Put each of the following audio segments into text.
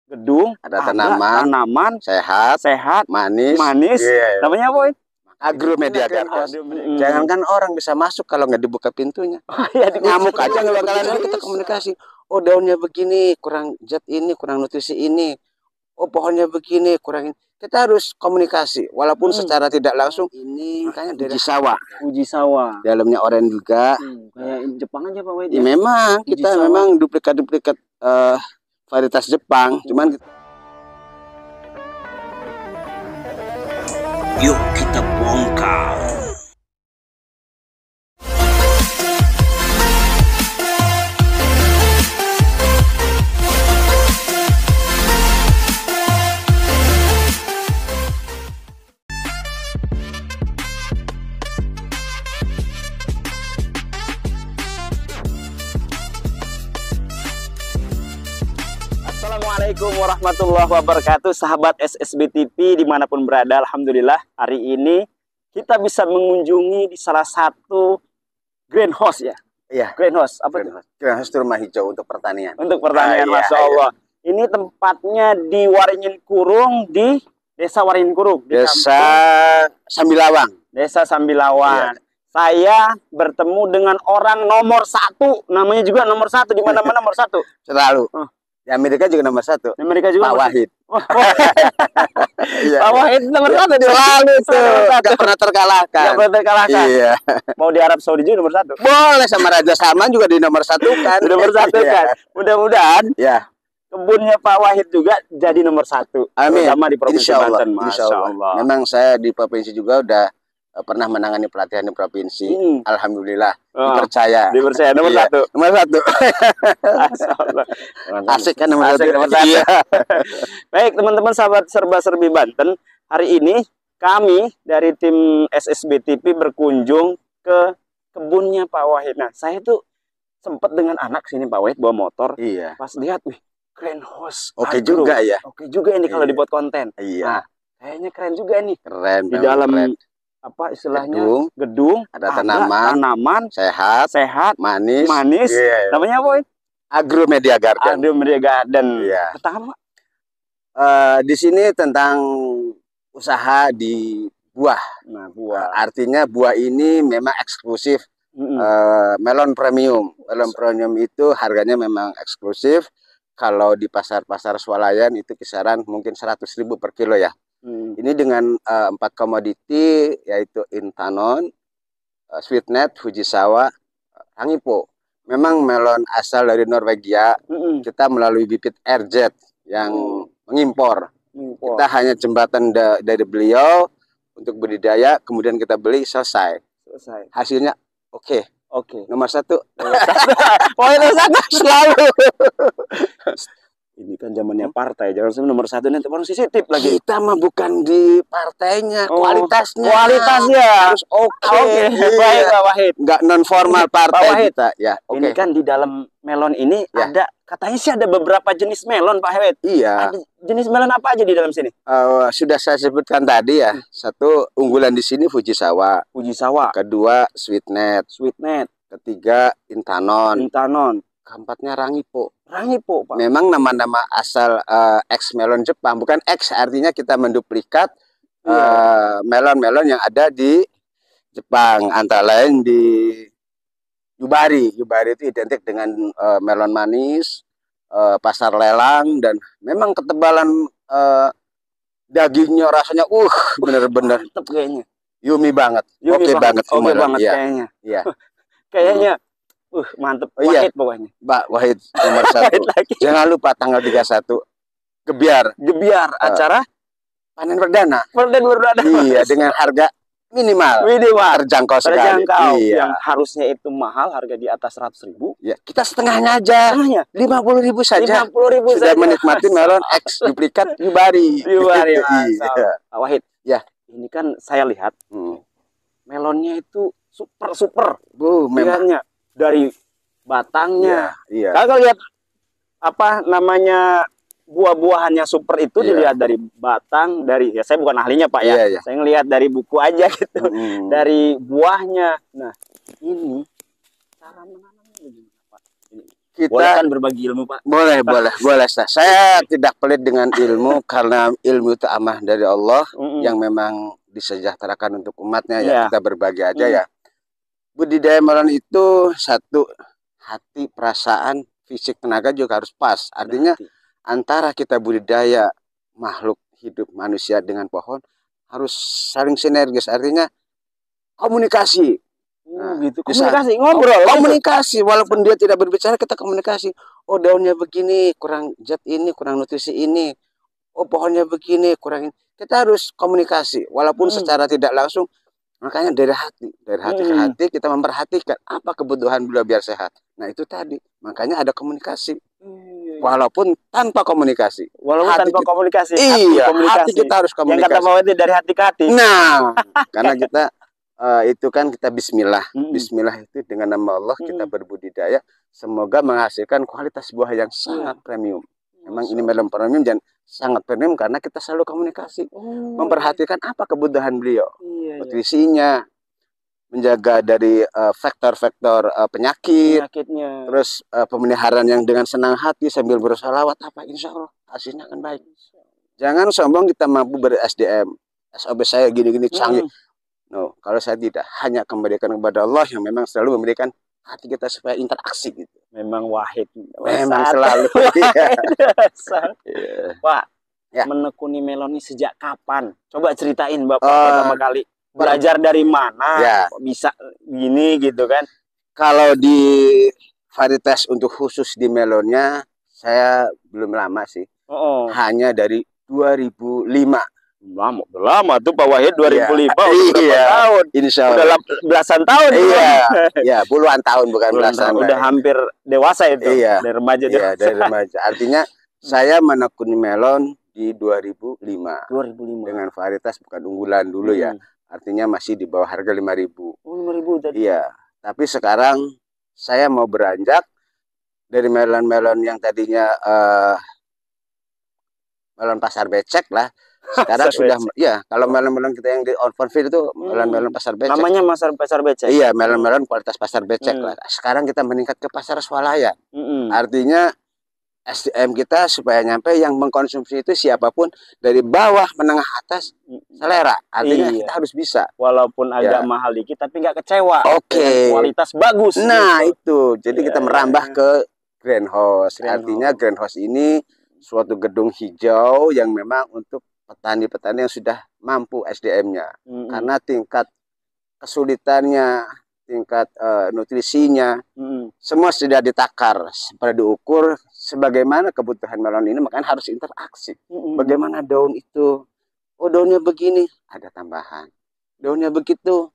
gedung, ada tanaman, sehat, manis. Yeah. Namanya apa? Agromedia Garden. Jangankan orang bisa masuk kalau nggak dibuka pintunya. Ya, nyamuk aja nggak bakalan kita komunikasi. Oh, daunnya begini, kurang zat ini, kurang nutrisi ini. Oh, pohonnya begini, kurang ini. Kita harus komunikasi, walaupun secara tidak langsung. Ini makanya dari uji sawah. Dalamnya oranye juga. Kayak Jepang aja Pak Wahid. Ya, memang kita memang duplikat varietas Jepang, cuman yuk kita bongkar. Assalamualaikum warahmatullahi wabarakatuh, sahabat SSB TV dimanapun berada. Alhamdulillah hari ini kita bisa mengunjungi di salah satu greenhouse ya. Iya. Greenhouse apa itu? Greenhouse itu rumah hijau untuk pertanian. Untuk pertanian, Masya Allah. Ini tempatnya di Waringin Kurung, di Desa Waringin Kurung, di Desa Sambilawang. Desa Sambilawang. Iya. Saya bertemu dengan orang nomor 1, namanya juga nomor 1 di mana-mana nomor 1. Selalu. Di Amerika juga nomor 1. Di Amerika juga Pak Wahid. Pak Wahid nomor 1 di selalu itu. Gak pernah terkalahkan. Gak pernah terkalahkan. Iya. Mau di Arab Saudi juga nomor 1. Boleh, sama Raja Salman juga di nomor 1 kan. Di nomor 1 kan. Mudah-mudahan. Ya. Kebunnya Pak Wahid juga jadi nomor 1. Amin. Terutama di Provinsi Banten. Masya Allah. Memang saya di provinsi juga udah pernah menangani pelatihan di provinsi. Alhamdulillah. Dipercaya nomor 1. Nomor 1. Asik kan nomor 1. Iya. Baik teman-teman sahabat serba-serbi Banten, hari ini kami dari tim SSB TV berkunjung ke kebunnya Pak Wahid. Nah, saya tuh sempat dengan anak sini Pak Wahid bawa motor. Iya. Pas lihat, wih, greenhouse. Oke juga ya. Oke juga ini kalau dibuat konten. Iya. Nah, kayaknya keren juga nih. Keren. Di dalam apa istilahnya gedung, ada tanaman, sehat, manis. Yeah. Namanya apa? Agromedia Garden. Agromedia Garden. Yeah. Pertama, di sini tentang usaha di buah. Nah, buah. Artinya buah ini memang eksklusif. Melon premium. Melon premium itu harganya memang eksklusif. Kalau di pasar-pasar swalayan itu kisaran mungkin 100.000 per kilo ya. Ini dengan 4 komoditi yaitu Intanon, Sweetnet, Fujisawa, Rangipo. Memang melon asal dari Norwegia. Kita melalui bibit RZ yang mengimpor. Kita hanya jembatan dari beliau untuk budidaya, kemudian kita beli, selesai. Hasilnya oke. Nomor 1. Poin nomor 1 selalu. Ini kan zamannya partai, jangan sampai nomor 1 nanti orang sensitif lagi. Kita mah bukan di partainya, kualitasnya harus oke. Baik Pak Wahid. Nggak non formal partai kita. Ya, Ini kan di dalam melon ini ada, katanya sih ada beberapa jenis melon Pak Wahid. Iya. Ada jenis melon apa aja di dalam sini? Sudah saya sebutkan tadi ya. Satu unggulan di sini Fujisawa. Kedua Sweetnet. Ketiga Intanon. Keempatnya Rangipo, Pak. Memang nama-nama asal ex melon Jepang, bukan ex artinya kita menduplikat melon-melon yang ada di Jepang, antara lain di Yubari. Yubari itu identik dengan melon manis, pasar lelang, dan memang ketebalan dagingnya rasanya bener-bener mantep kayaknya. Yummy banget. Oke banget kayaknya. Iya. Kayaknya mantep. Wahid pokoknya. Mbak Wahid nomor 1. Jangan lupa tanggal 31 Gebiar acara panen perdana. Iya, dengan harga minimal terjangkau sekali. Yang harusnya itu mahal, harga di atas 100.000. Ya, kita setengahnya aja. 50.000 saja. 50.000 sudah menikmati melon X duplikat Yubari. Pak Wahid. Ya, ini kan saya lihat melonnya itu super. Memang dari batangnya. Iya. Kalau lihat apa namanya buah-buahannya super itu dilihat dari batang, ya saya bukan ahlinya Pak ya. Iya. Saya ngelihat dari buku aja gitu. Dari buahnya. Nah, ini cara menanamnya gimana Pak? Boleh kita kan berbagi ilmu, Pak? boleh saya tidak pelit dengan ilmu karena ilmu itu amanah dari Allah yang memang disejahterakan untuk umatnya ya. Kita berbagi aja ya. Budidaya melon itu satu, hati, perasaan, fisik, tenaga juga harus pas. Artinya antara kita budidaya makhluk hidup manusia dengan pohon harus saling sinergis. Artinya komunikasi. Nah, gitu. Komunikasi, ngobrol. Komunikasi, walaupun dia tidak berbicara, kita komunikasi. Oh, daunnya begini, kurang zat ini, kurang nutrisi ini. Oh, pohonnya begini, kurang ini. Kita harus komunikasi, walaupun secara tidak langsung. Makanya dari hati ke hati kita memperhatikan apa kebutuhan beliau biar sehat. Nah, itu tadi. Makanya ada komunikasi. Walaupun tanpa komunikasi. Hati kita harus komunikasi. Yang kata Pak itu dari hati ke hati. Nah, karena kita itu kan kita bismillah. Bismillah itu dengan nama Allah kita berbudidaya. Semoga menghasilkan kualitas buah yang sangat premium. Memang ini melon premium dan sangat premium karena kita selalu komunikasi. Memperhatikan apa kebutuhan beliau. Nutrisinya, menjaga dari faktor-faktor penyakitnya. Terus pemeliharaan yang dengan senang hati sambil bersolawat apa, insya Allah hasilnya akan baik. Jangan sombong kita mampu ber-SDM. SOB saya gini-gini canggih. No, kalau saya tidak, hanya kembalikan kepada Allah yang memang selalu memberikan hati kita supaya interaksi gitu. Memang wahid. Memang selalu. Pak, menekuni melon ini sejak kapan? Coba ceritain Bapak pertama kali. Belajar dari mana? Kok bisa gini gitu kan? Kalau di varietas untuk khusus di melonnya, saya belum lama sih. Hanya dari 2005. Lama tuh Pak Wahid 2005 udah tahun. Insya Allah. Udah belasan tahun. Iya, puluhan tahun bukan belasan. Udah hampir dewasa itu. Dari remaja. Dari remaja. Artinya saya menekuni melon di 2005. Dengan varietas bukan unggulan dulu ya. Artinya masih di bawah harga 5.000. Oh, 5.000 tadi. Iya, tapi sekarang saya mau beranjak dari melon-melon yang tadinya melon pasar becek lah. Sekarang sudah kalau melon-melon kita yang di open field itu melon-melon pasar becek. Namanya pasar becek. Iya, melon-melon kualitas pasar becek lah. Sekarang kita meningkat ke pasar swalayan. Artinya SDM kita supaya nyampe yang mengkonsumsi itu siapapun dari bawah menengah atas selera. Artinya kita harus bisa. Walaupun agak mahal dikit tapi nggak kecewa. Kualitas bagus. Nah, itu. Jadi kita merambah ke greenhouse. Artinya greenhouse ini suatu gedung hijau yang memang untuk petani-petani yang sudah mampu SDM-nya. Karena tingkat kesulitannya, tingkat nutrisinya, semua sudah ditakar, sudah diukur sebagaimana kebutuhan melon ini, makanya harus interaksi. Bagaimana daun itu? Oh, daunnya begini, ada tambahan. Daunnya begitu,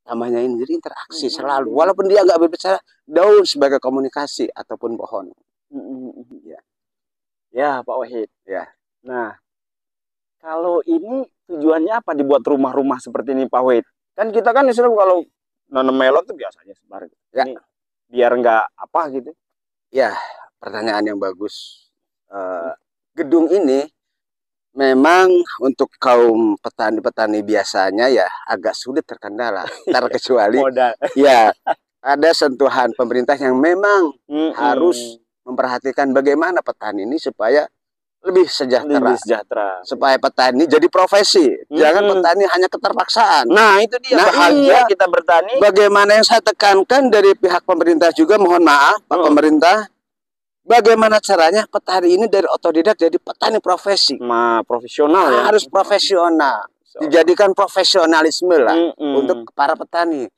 tambahnya ini. Jadi interaksi selalu. Walaupun dia nggak berbicara, daun sebagai komunikasi ataupun pohon. Ya, Pak Wahid. Ya. Nah, kalau ini tujuannya apa dibuat rumah-rumah seperti ini, Pak Wahid? Kan kita kan istilah kalau nanam melon tuh biasanya sebar. Ini biar nggak apa gitu. Ya, pertanyaan yang bagus. Gedung ini memang untuk kaum petani-petani biasanya ya agak sulit terkendala. Terkecuali ya ada sentuhan pemerintah yang memang harus memperhatikan bagaimana petani ini supaya lebih sejahtera. Supaya petani jadi profesi. Jangan petani hanya keterpaksaan. Nah, itu dia bahagia kita bertani. Bagaimana yang saya tekankan dari pihak pemerintah juga, mohon maaf Pak pemerintah, bagaimana caranya petani ini dari otodidak jadi petani profesi. Profesional ya. Harus profesional. Dijadikan profesionalisme lah untuk para petani.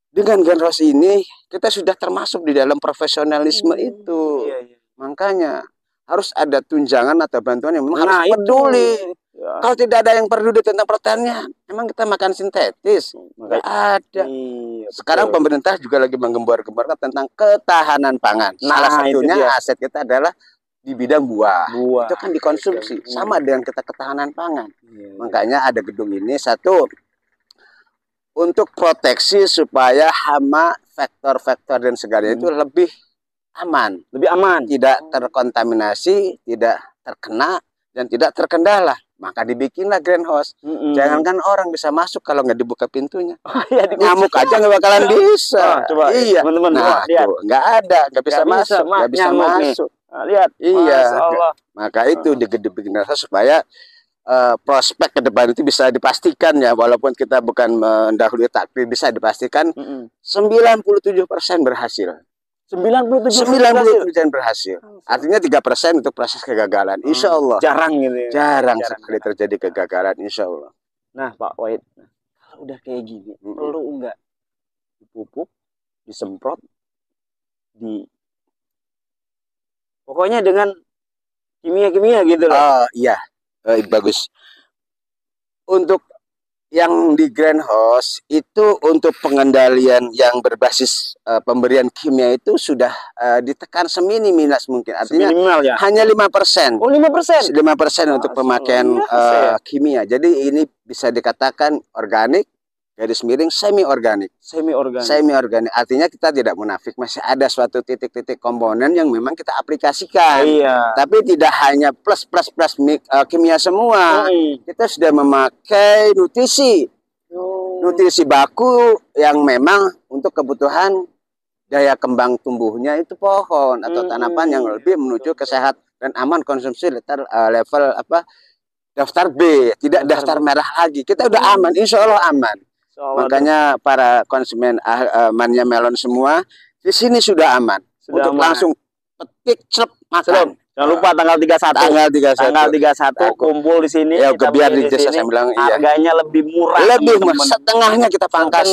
Dengan generasi ini kita sudah termasuk di dalam profesionalisme itu. Makanya harus ada tunjangan atau bantuan yang memang harus peduli. Kalau tidak ada yang peduli tentang pertanian, memang kita makan sintetis. Nggak ada. Sekarang pemerintah juga lagi menggembar-gemborkan tentang ketahanan pangan. Salah satunya aset kita adalah di bidang buah. Itu kan dikonsumsi. Sama dengan kita ketahanan pangan. Makanya ada gedung ini satu untuk proteksi supaya hama, faktor-faktor dan segalanya itu lebih aman, tidak terkontaminasi, tidak terkena dan tidak terkendala. maka dibikinlah greenhouse. Jangankan orang bisa masuk kalau nggak dibuka pintunya. Ya, Nyamuk aja nggak bakalan bisa. Coba, iya, teman-teman, nah tuh nggak ada, nggak bisa masuk, nggak bisa masuk. Nah, lihat, iya, maka itu dibikin greenhouse supaya prospek ke depan itu bisa dipastikan ya, walaupun kita bukan mendahului takdir, bisa dipastikan 97% berhasil. 97% berhasil. Artinya 3% untuk proses kegagalan. Insya Allah. Jarang gitu ya. Jarang sekali terjadi kegagalan. Insya Allah. Nah, Pak Wahid, kalau udah kayak gini, perlu enggak dipupuk, disemprot, pokoknya dengan kimia-kimia gitu loh. Oh iya, bagus. Untuk yang di greenhouse itu untuk pengendalian yang berbasis pemberian kimia itu sudah ditekan seminimis mungkin. Artinya ya? hanya 5%. Oh, 5%. 5% untuk pemakaian kimia. Jadi ini bisa dikatakan organik, garis miring semi organik. Semi organik. Artinya kita tidak munafik, masih ada suatu titik-titik komponen yang memang kita aplikasikan. Iya. Tapi tidak hanya plus kimia semua. Kita sudah memakai nutrisi baku yang memang untuk kebutuhan daya kembang tumbuhnya itu pohon atau tanaman yang lebih menuju ke sehat dan aman konsumsi level daftar B, tidak daftar merah lagi. Kita udah aman, insya Allah aman. Makanya para konsumen mania melon semua di sini sudah aman. Untuk langsung petik makan. Jangan lupa tanggal 31. Tanggal 31 kumpul di sini. Ya, biar di desa saya bilang harganya lebih murah. Lebih murah, setengahnya kita pangkas.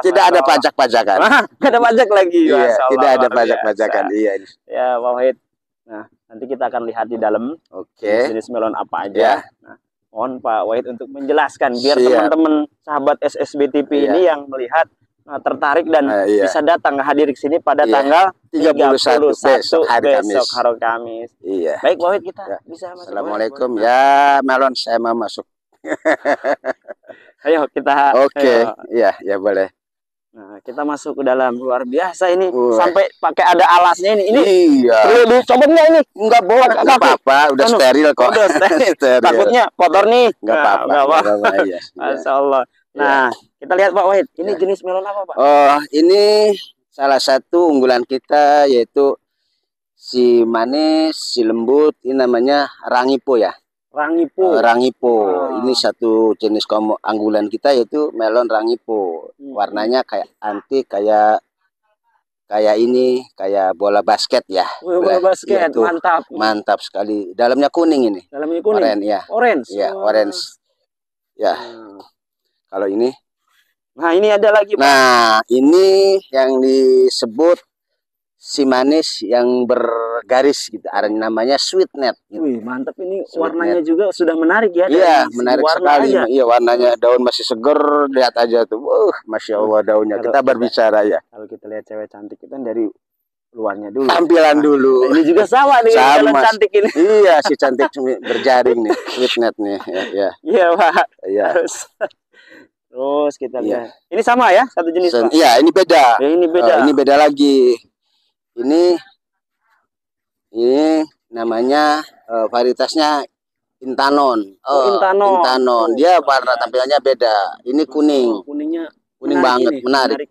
Tidak ada pajak-pajakan. Tidak ada pajak lagi. Iya, tidak ada pajak-pajakan. Iya. Ya, Pak Wahid. Nah, nanti kita akan lihat di dalam. Oke. Jenis melon apa aja. Nah, mohon Pak Wahid untuk menjelaskan biar teman-teman sahabat SSB TV ini yang melihat tertarik dan bisa datang hadir ke sini pada tanggal 31 besok hari Kamis. Iya. Baik, Pak Wahid, kita bisa masuk. Assalamualaikum ya, melon saya mau masuk. Ayo kita. Oke. Iya, ya boleh. Nah, kita masuk ke dalam. Luar biasa ini. Sampai pakai ada alasnya ini. Iya. Perlu dicopot nggak ini? Enggak boleh. Enggak apa-apa. Udah steril kok. Udah steril. Takutnya kotor nih. Enggak apa-apa. Masya Allah. Nah, kita lihat Pak Wahid. Ini jenis melon apa, Pak? Oh, ini salah satu unggulan kita yaitu si manis, si lembut. Ini namanya Rangipo ya. Rangipo. Ini satu jenis unggulan kita yaitu melon Rangipo. Warnanya kayak antik, kayak ini, kayak bola basket ya. Bola basket, mantap sekali. Dalamnya kuning ini. Dalamnya kuning. Orange. Ya, orange. Ya. Kalau ini. Nah, ini ada lagi, Pak. Nah, ini yang disebut si manis yang bergaris gitu, namanya sweet net gitu. Wih, mantap ini. Warnanya juga sudah menarik ya. Iya, menarik sekali. Iya, warnanya daun masih seger, lihat aja tuh. Masya Allah daunnya. Kita berbicara ya. Kalau kita lihat cewek cantik itu kan dari luarnya dulu. Tampilan dulu. Ini juga sama dengan jalan cantik ini. Iya, si cantik berjaring nih, sweet net nih. Ya. Iya, Pak. Iya. Terus kita lihat. Ini sama ya, satu jenis, Pak? Iya, ini beda. Ya, ini beda. Ini beda lagi. Ini namanya varietasnya Intanon. Intanon. Dia warna tampilannya beda. Ini kuning. Kuning banget, menarik.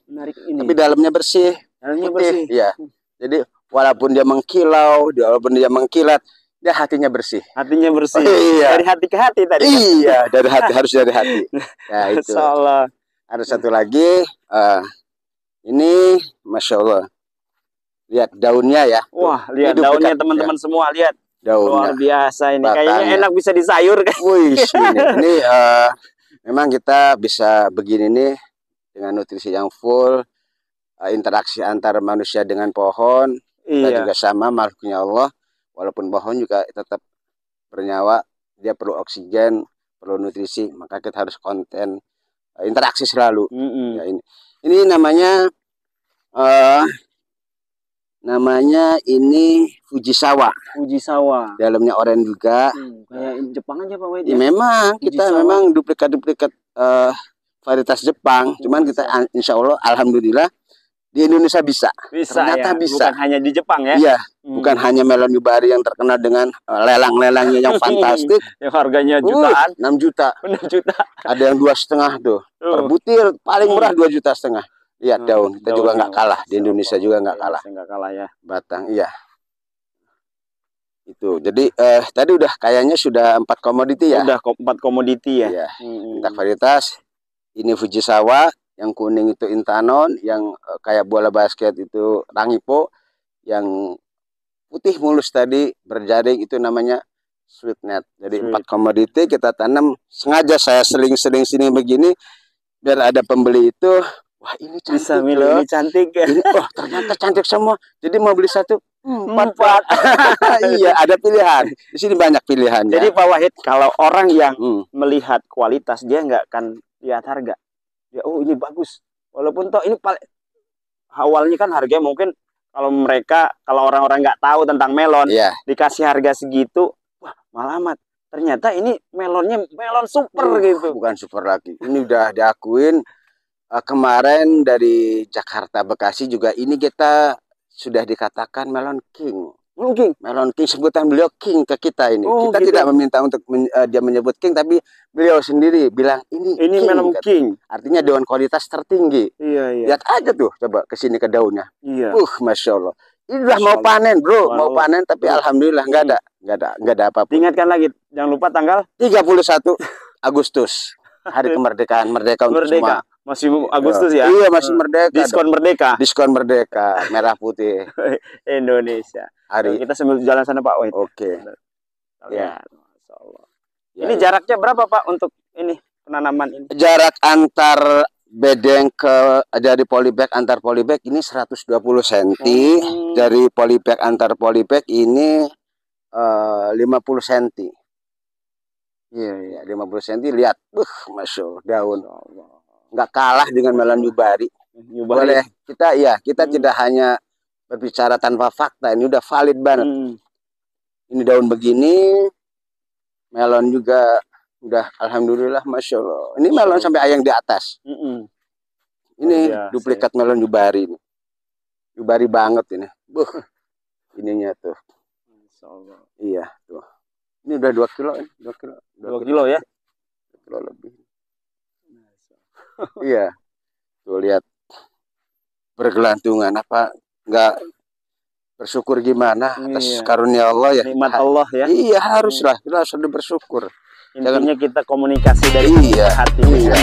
Menarik ini. Tapi dalamnya bersih. Putih. Iya. Jadi walaupun dia mengkilau, walaupun dia mengkilat, dia hatinya bersih. Hatinya bersih. Iya. Dari hati ke hati tadi. Iya, dari hati, harus dari hati. Ya itu. Salah. Ada satu lagi. Ini Masya Allah. Lihat daunnya ya. Wah, lihat daunnya teman-teman semua, lihat. Daunnya. Luar biasa ini. Kayaknya enak bisa disayur kan. Wih, ini memang kita bisa begini nih dengan nutrisi yang full, interaksi antara manusia dengan pohon. Kita juga sama makhluknya Allah. Walaupun pohon juga tetap bernyawa, dia perlu oksigen, perlu nutrisi, maka kita harus interaksi selalu. Ya, ini namanya ini Fujisawa. Dalamnya oranye juga. Kayak Jepang aja Pak Wahid. Ya, memang kita memang duplikat varietas Jepang. Cuman kita insya Allah alhamdulillah Di Indonesia bisa. Ternyata ya. bisa. Bukan hanya di Jepang ya. Iya, bukan hanya melon Yubari yang terkenal dengan lelang-lelangnya yang fantastik. Yang harganya jutaan. 6 juta. 6 juta. Ada yang 2,5 tuh. Per butir paling murah 2,5 juta. Lihat daun, kita juga nggak kalah. Di Indonesia juga nggak kalah. Nggak kalah ya. Batang, iya. Itu. Jadi tadi udah kayaknya sudah 4 komoditi ya. Udah 4 komoditi ya. Iya. Lintak varietas. Ini Fujisawa, yang kuning itu Intanon, yang kayak bola basket itu Rangipo, yang putih mulus tadi berjaring itu namanya Sweetnet. Jadi 4 komoditi kita tanam. Sengaja saya seling-seling sini begini biar ada pembeli itu. Wah, ini cantik. Bisa milih, ini cantik ya. Ini, oh, ternyata cantik semua. Jadi mau beli 1, 4. Iya, ada pilihan. Di sini banyak pilihan. Jadi Pak Wahid, kalau orang yang melihat kualitas, dia nggak akan lihat harga. Ya, oh ini bagus. Walaupun toh ini awalnya kan harganya mungkin kalau orang-orang nggak tahu tentang melon, dikasih harga segitu, wah malamat. Ternyata ini melonnya melon super gitu. Bukan super lagi. Ini udah diakuin. Kemarin dari Jakarta Bekasi juga ini kita sudah dikatakan melon king. Melon king, sebutan beliau king ke kita ini. Kita gitu. Tidak meminta untuk dia menyebut king, tapi beliau sendiri bilang ini king, melon king. Artinya daun kualitas tertinggi. Iya. Lihat aja tuh, coba kesini ke daunnya. Iya. Masya Allah. Ini udah mau panen bro, mau panen tapi alhamdulillah nggak ada apa-apa. Ingatkan lagi, jangan lupa tanggal 31 Agustus. Hari kemerdekaan, merdeka untuk semua. Masih Agustus ya? Iya, masih merdeka. Diskon merdeka. Diskon merdeka, merah putih. Indonesia. Hari. Kita sambil jalan sana Pak Wahid. Oke. Ya. Masyaallah. Ini jaraknya berapa Pak untuk ini penanaman ini? Jarak antar bedeng dari polybag antar polybag ini 120 cm. Dari polybag antar polybag ini 50 cm. Iya, 50 cm. Lihat, Masya Allah, daun. Nggak kalah dengan melon Yubari. Boleh kita tidak hanya berbicara tanpa fakta, ini udah valid banget. Ini daun begini, melon juga udah alhamdulillah, Masya Allah. Ini melon sampai yang di atas. Ini duplikat melon Yubari ini. Yubari banget ini. Ininya tuh. Iya tuh. Ini udah 2 kilo, 2 kilo. 2 kilo ya? 2 kilo lebih. Iya. Tuh lihat. Bergelantungan apa enggak bersyukur gimana atas karunia Allah ya. Nikmat Allah ya. Iya, haruslah. Kita harus bersyukur. Intinya kita komunikasi dari hati. Iya.